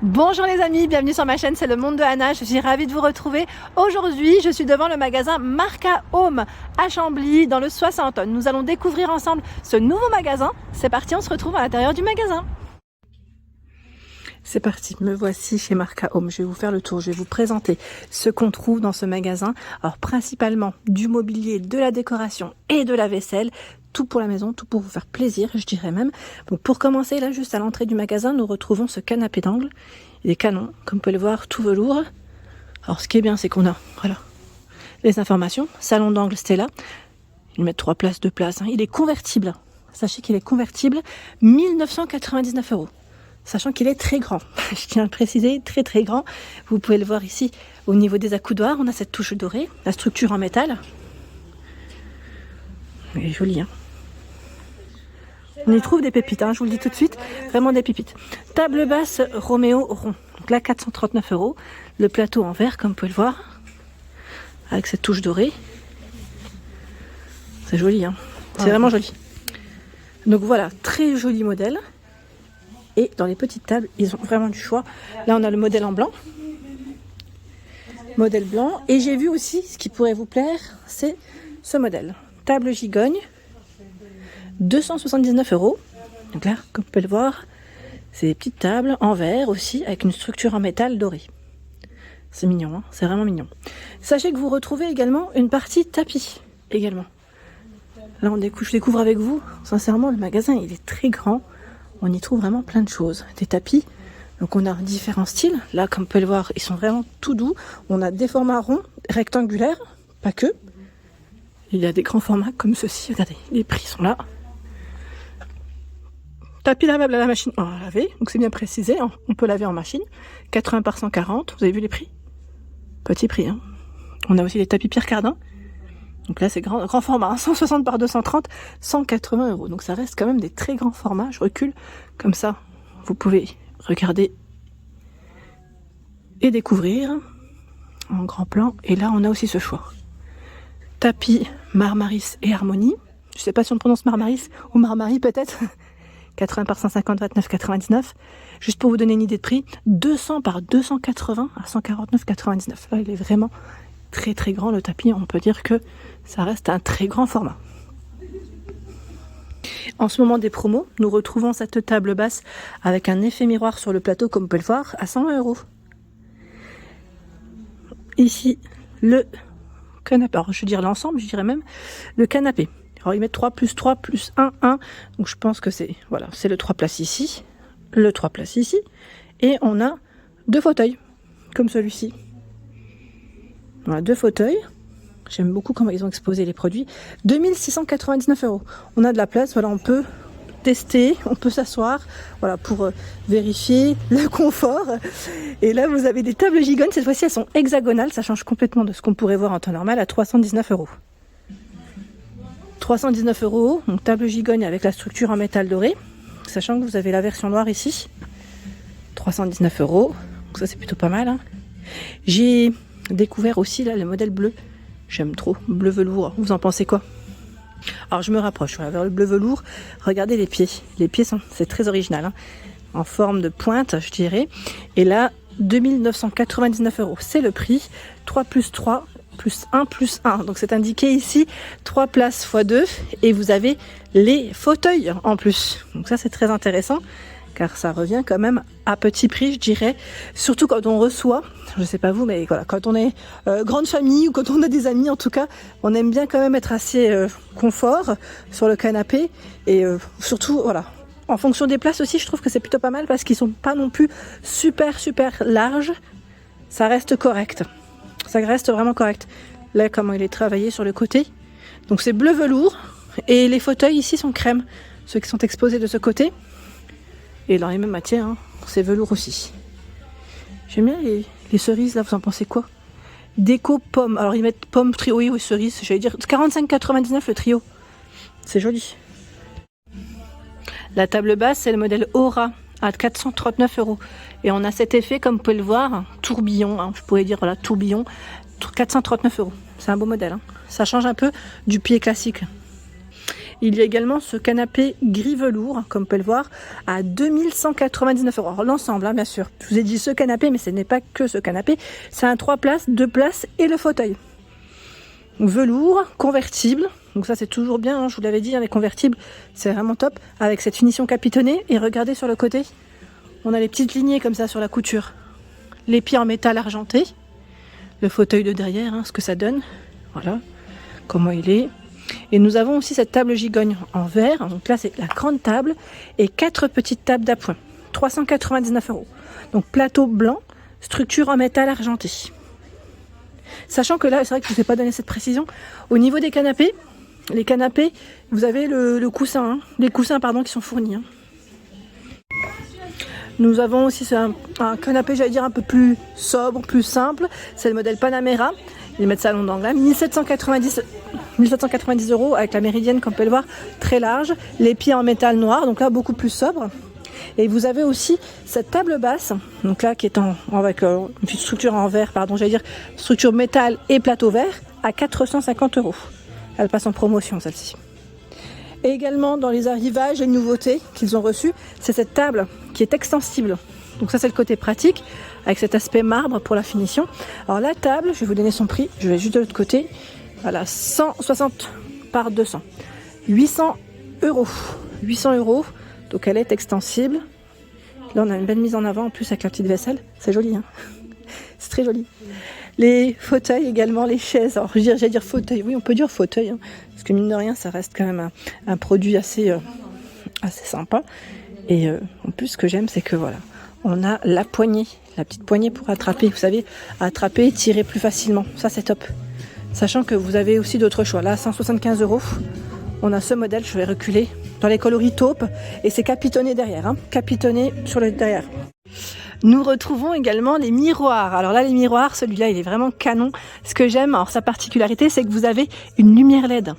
Bonjour les amis, bienvenue sur ma chaîne, c'est le monde de Anna, je suis ravie de vous retrouver. Aujourd'hui, je suis devant le magasin Marca Home à Chambly dans le 60. Nous allons découvrir ensemble ce nouveau magasin. C'est parti, on se retrouve à l'intérieur du magasin. C'est parti, me voici chez Marca Home. Je vais vous faire le tour, je vais vous présenter ce qu'on trouve dans ce magasin. Alors principalement du mobilier, de la décoration et de la vaisselle. Tout pour la maison, tout pour vous faire plaisir, je dirais même. Donc pour commencer, là, juste à l'entrée du magasin, nous retrouvons ce canapé d'angle. Il est canon, comme vous pouvez le voir, tout velours. Alors ce qui est bien, c'est qu'on a, voilà, les informations. Salon d'angle Stella. Ils mettent 3 places, 2 places. Il est convertible. Sachez qu'il est convertible. 1999 €. Sachant qu'il est très grand. Je tiens à le préciser, très très grand. Vous pouvez le voir ici, au niveau des accoudoirs, on a cette touche dorée. La structure en métal. Elle est jolie, hein. On y trouve des pépites, hein, je vous le dis tout de suite, vraiment des pépites. Table basse Roméo rond, donc là 439 €. Le plateau en verre, comme vous pouvez le voir, avec cette touche dorée. C'est joli, hein. C'est vraiment joli. Donc voilà, très joli modèle. Et dans les petites tables, ils ont vraiment du choix. Là, on a le modèle en blanc. Modèle blanc. Et j'ai vu aussi, ce qui pourrait vous plaire, c'est ce modèle. Table gigogne. 279 €. Donc là, comme vous pouvez le voir, c'est des petites tables en verre aussi, avec une structure en métal dorée. C'est mignon, hein, c'est vraiment mignon. Sachez que vous retrouvez également une partie tapis, également. Là, je découvre avec vous, sincèrement, le magasin, il est très grand. On y trouve vraiment plein de choses. Des tapis, donc on a différents styles. Là, comme vous pouvez le voir, ils sont vraiment tout doux. On a des formats ronds, rectangulaires, pas que. Il y a des grands formats comme ceci. Regardez, les prix sont là. Tapis lavable à la machine à laver, donc c'est bien précisé, hein. On peut laver en machine. 80 par 140, vous avez vu les prix? Petit prix, hein. On a aussi les tapis Pierre Cardin. Donc là c'est grand format, hein. 160 par 230, 180 €. Donc ça reste quand même des très grands formats. Je recule, comme ça vous pouvez regarder et découvrir en grand plan. Et là on a aussi ce choix. Tapis Marmaris et Harmonie. Je sais pas si on prononce Marmaris ou Marmarie peut-être. 80 par 150, 29,99. Juste pour vous donner une idée de prix, 200 par 280 à 149,99. Là, il est vraiment très très grand le tapis. On peut dire que ça reste un très grand format. En ce moment des promos, nous retrouvons cette table basse avec un effet miroir sur le plateau, comme vous pouvez le voir, à 120 €. Ici, le canapé. Alors, je veux dire l'ensemble, je dirais même le canapé. Alors ils mettent 3 plus 3 plus 1, 1. Donc je pense que c'est voilà, c'est le 3 places ici, le 3 places ici. Et on a 2 fauteuils, comme celui-ci. Voilà, 2 fauteuils. J'aime beaucoup comment ils ont exposé les produits. 2699 €. On a de la place, voilà, on peut tester, on peut s'asseoir, voilà, pour vérifier le confort. Et là vous avez des tables gigognes, cette fois-ci elles sont hexagonales, ça change complètement de ce qu'on pourrait voir en temps normal, à 319 €. 319 €, donc table gigogne avec la structure en métal doré, sachant que vous avez la version noire ici. 319 €, donc ça c'est plutôt pas mal, hein. J'ai découvert aussi là le modèle bleu, j'aime trop, bleu velours, vous en pensez quoi? Alors je me rapproche, voilà, vers le bleu velours, regardez les pieds c'est très original, hein. En forme de pointe je dirais, et là 2999 €, c'est le prix, 3 plus 3 plus 1 plus 1. Donc c'est indiqué ici 3 places x 2 et vous avez les fauteuils en plus. Donc ça c'est très intéressant car ça revient quand même à petit prix je dirais. Surtout quand on reçoit, je sais pas vous mais voilà, quand on est grande famille ou quand on a des amis en tout cas, on aime bien quand même être assez confort sur le canapé et surtout voilà. En fonction des places aussi je trouve que c'est plutôt pas mal parce qu'ils sont pas non plus super larges. Ça reste correct. Ça reste vraiment correct. Là, comment il est travaillé sur le côté. Donc c'est bleu velours. Et les fauteuils ici sont crème. Ceux qui sont exposés de ce côté. Et dans les mêmes matières, hein, c'est velours aussi. J'aime bien les cerises, là, vous en pensez quoi? Déco pomme. Alors ils mettent pomme, trio, oui, cerise. J'allais dire 45,99 € le trio. C'est joli. La table basse, c'est le modèle Aura à 439 €. Et on a cet effet, comme vous pouvez le voir, tourbillon, hein, je pourrais dire voilà, tourbillon, 439 €. C'est un beau modèle, hein. Ça change un peu du pied classique. Il y a également ce canapé gris velours, comme vous pouvez le voir, à 2199 €. Alors l'ensemble, hein, bien sûr. Je vous ai dit ce canapé, mais ce n'est pas que ce canapé. C'est un 3 places, 2 places et le fauteuil. Velours, convertible. Donc ça c'est toujours bien, hein, je vous l'avais dit, hein, les convertibles, c'est vraiment top. Avec cette finition capitonnée. Et regardez sur le côté, on a les petites lignées comme ça sur la couture. Les pieds en métal argenté. Le fauteuil de derrière, hein, ce que ça donne. Voilà, comment il est. Et nous avons aussi cette table gigogne en verre. Donc là, c'est la grande table et 4 petites tables d'appoint. 399 €. Donc plateau blanc, structure en métal argenté. Sachant que là, c'est vrai que je ne vous ai pas donné cette précision. Au niveau des canapés, les canapés, vous avez le coussin, hein, les coussins pardon, qui sont fournis. Hein. Nous avons aussi un canapé, j'allais dire, un peu plus sobre, plus simple. C'est le modèle Panamera. Ils mettent salon d'angle. 1790 € avec la méridienne, comme on peut le voir, très large. Les pieds en métal noir, donc là, beaucoup plus sobre. Et vous avez aussi cette table basse, donc là, qui est avec une petite structure en verre, pardon, j'allais dire structure métal et plateau verre, à 450 €. Elle passe en promotion, celle-ci. Et également, dans les arrivages, une nouveauté qu'ils ont reçue, c'est cette table qui est extensible. Donc ça, c'est le côté pratique, avec cet aspect marbre pour la finition. Alors la table, je vais vous donner son prix, je vais juste de l'autre côté. Voilà, 160 par 200. 800 €. 800 €, donc elle est extensible. Là, on a une belle mise en avant, en plus avec la petite vaisselle. C'est joli, hein. C'est très joli. Les fauteuils également, les chaises. Alors, j'allais dire fauteuil. Oui, on peut dire fauteuil, hein, parce que mine de rien, ça reste quand même un produit assez sympa. Et en plus, ce que j'aime, c'est que voilà, on a la poignée, la petite poignée pour attraper. Vous savez, attraper et tirer plus facilement. Ça, c'est top. Sachant que vous avez aussi d'autres choix. Là, 175 €. On a ce modèle, je vais reculer, dans les coloris taupe. Et c'est capitonné derrière, hein, capitonné sur le derrière. Nous retrouvons également les miroirs. Alors là, les miroirs, celui-là, il est vraiment canon. Ce que j'aime, alors sa particularité, c'est que vous avez une lumière LED.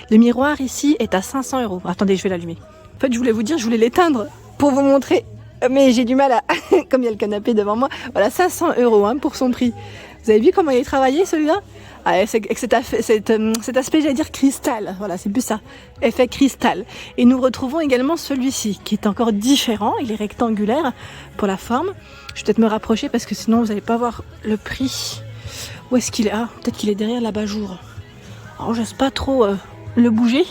Le miroir ici est à 500 €. Attendez, je vais l'allumer. En fait, je voulais vous dire, je voulais l'éteindre pour vous montrer. Mais j'ai du mal à... Comme il y a le canapé devant moi. Voilà, 500 € hein, pour son prix. Vous avez vu comment il est travaillé, celui-là? Ah, c'est avec cet aspect, j'allais dire cristal. Voilà, c'est plus ça. Effet cristal. Et nous retrouvons également celui-ci, qui est encore différent. Il est rectangulaire pour la forme. Je vais peut-être me rapprocher parce que sinon vous n'allez pas voir le prix. Où est-ce qu'il est? Ah, peut-être qu'il est derrière l'abat-jour. Alors, j'ose pas trop le bouger.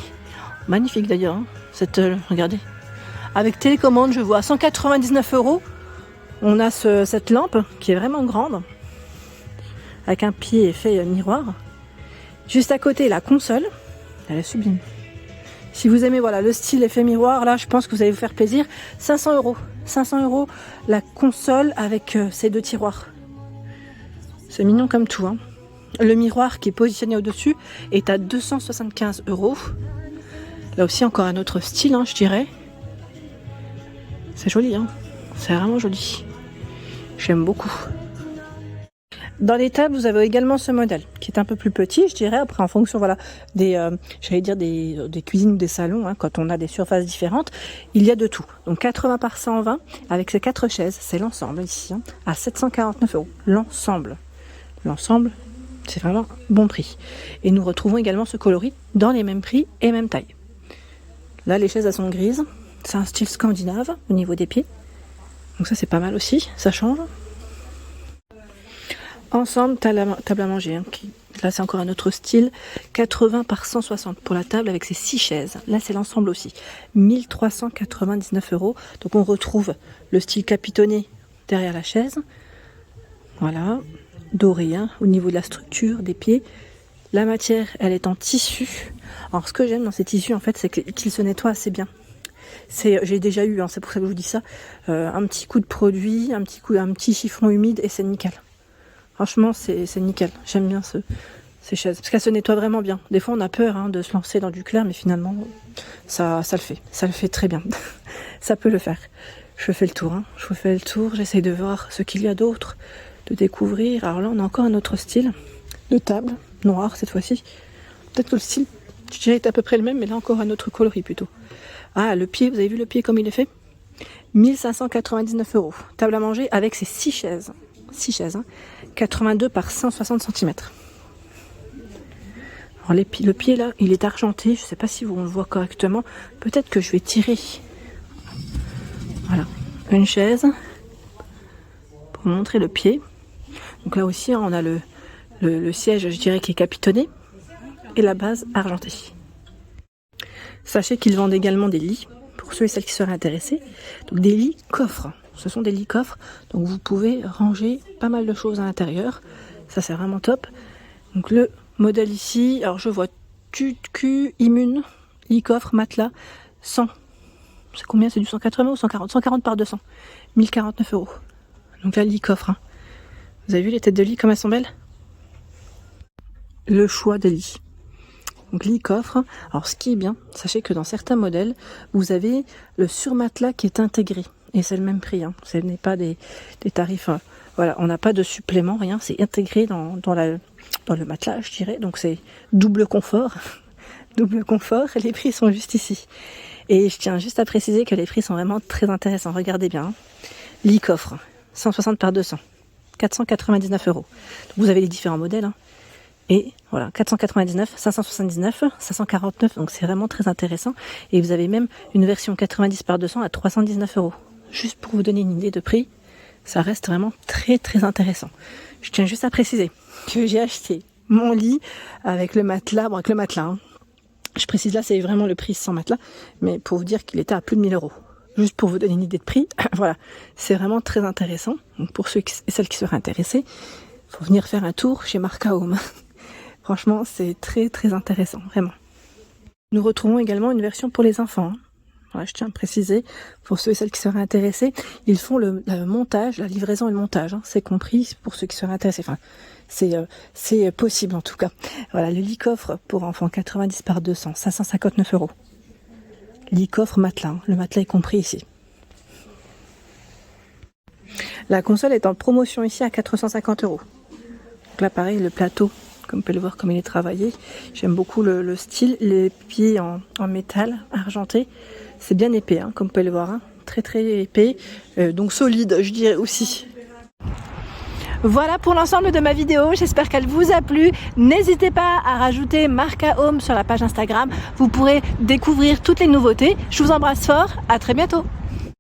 Magnifique d'ailleurs. Hein, regardez. Avec télécommande, je vois 199 €. On a cette lampe qui est vraiment grande. Avec un pied effet miroir. Juste à côté, la console. Elle est sublime. Si vous aimez voilà, le style effet miroir, là, je pense que vous allez vous faire plaisir. 500 €. 500 € la console avec ces 2 tiroirs. C'est mignon comme tout. Hein. Le miroir qui est positionné au-dessus est à 275 €. Là aussi, encore un autre style, hein, je dirais. C'est joli, hein. C'est vraiment joli. J'aime beaucoup. Dans les tables, vous avez également ce modèle qui est un peu plus petit, je dirais. Après, en fonction, voilà, j'allais dire des cuisines ou des salons, hein, quand on a des surfaces différentes, il y a de tout. Donc 80 par 120 avec ces 4 chaises, c'est l'ensemble ici, hein, à 749 €. L'ensemble, c'est vraiment bon prix. Et nous retrouvons également ce coloris dans les mêmes prix et mêmes tailles. Là, les chaises elles sont grises. C'est un style scandinave au niveau des pieds. Donc ça, c'est pas mal aussi, ça change. Ensemble, table à manger. Hein, là, c'est encore un autre style. 80 par 160 pour la table avec ses 6 chaises. Là, c'est l'ensemble aussi. 1399 €. Donc, on retrouve le style capitonné derrière la chaise. Voilà. Doré, hein, au niveau de la structure des pieds. La matière, elle est en tissu. Alors, ce que j'aime dans ces tissus, en fait, c'est qu'il se nettoie assez bien. J'ai déjà eu, hein, c'est pour ça que je vous dis ça, un petit coup de produit, un petit chiffon humide et c'est nickel. Franchement, c'est nickel. J'aime bien ces chaises. Parce qu'elles se nettoient vraiment bien. Des fois, on a peur hein, de se lancer dans du clair, mais finalement, ça le fait. Ça le fait très bien. Ça peut le faire. Je fais le tour. Hein. Je fais le tour. J'essaye de voir ce qu'il y a d'autre, de découvrir. Alors là, on a encore un autre style de table, noir cette fois-ci. Peut-être que le style, je dirais, est à peu près le même, mais là, encore un autre coloris plutôt. Ah, le pied, vous avez vu le pied comme il est fait? 1599 €. Table à manger avec ses 6 chaises. 6 chaises, hein. 82 par 160 cm. Alors le pied là, il est argenté. Je sais pas si on le voit correctement. Peut-être que je vais tirer. Voilà, une chaise pour montrer le pied. Donc là aussi, on a le siège, je dirais, qui est capitonné et la base argentée. Sachez qu'ils vendent également des lits pour ceux et celles qui seraient intéressés. Donc des lits coffres. Ce sont des lits coffres, donc vous pouvez ranger pas mal de choses à l'intérieur. Ça, c'est vraiment top. Donc le modèle ici, alors je vois TUQ Immune, lit coffre, matelas, 100. C'est combien? C'est du 180 ou 140? 140 par 200. 1049 €. Donc là, lit coffre. Hein. Vous avez vu les têtes de lit comme elles sont belles? Le choix de lit. Donc lit coffre. Alors ce qui est bien, sachez que dans certains modèles, vous avez le surmatelas qui est intégré. Et c'est le même prix. Hein. Ce n'est pas des tarifs. Voilà, on n'a pas de supplément, rien. C'est intégré dans le matelas, je dirais. Donc c'est double confort. Double confort. Et les prix sont juste ici. Et je tiens juste à préciser que les prix sont vraiment très intéressants. Regardez bien. Hein. Lit coffre. 160 par 200. 499 €. Donc vous avez les différents modèles. Hein. Et voilà, 499, 579, 549, donc c'est vraiment très intéressant. Et vous avez même une version 90 par 200 à 319 €. Juste pour vous donner une idée de prix, ça reste vraiment très très intéressant. Je tiens juste à préciser que j'ai acheté mon lit avec le matelas, bon avec le matelas. Hein. Je précise là, c'est vraiment le prix sans matelas, mais pour vous dire qu'il était à plus de 1000 €. Juste pour vous donner une idée de prix, voilà, c'est vraiment très intéressant. Donc pour ceux et celles qui seraient intéressés, il faut venir faire un tour chez Marca Home. Franchement, c'est très très intéressant, vraiment. Nous retrouvons également une version pour les enfants. Hein. Voilà, je tiens à préciser, pour ceux et celles qui seraient intéressés, ils font le montage, la livraison et le montage. Hein. C'est compris pour ceux qui seraient intéressés. Enfin, c'est possible en tout cas. Voilà, le lit coffre pour enfants 90 par 200, 559 €. Lit coffre matelas. Hein. Le matelas est compris ici. La console est en promotion ici à 450 €. Donc là, pareil, le plateau. Comme vous pouvez le voir, comme il est travaillé. J'aime beaucoup le style, les pieds en métal argenté. C'est bien épais, hein, comme vous pouvez le voir. Hein. Très très épais, donc solide, je dirais aussi. Voilà pour l'ensemble de ma vidéo, j'espère qu'elle vous a plu. N'hésitez pas à rajouter Marca Home sur la page Instagram. Vous pourrez découvrir toutes les nouveautés. Je vous embrasse fort, à très bientôt.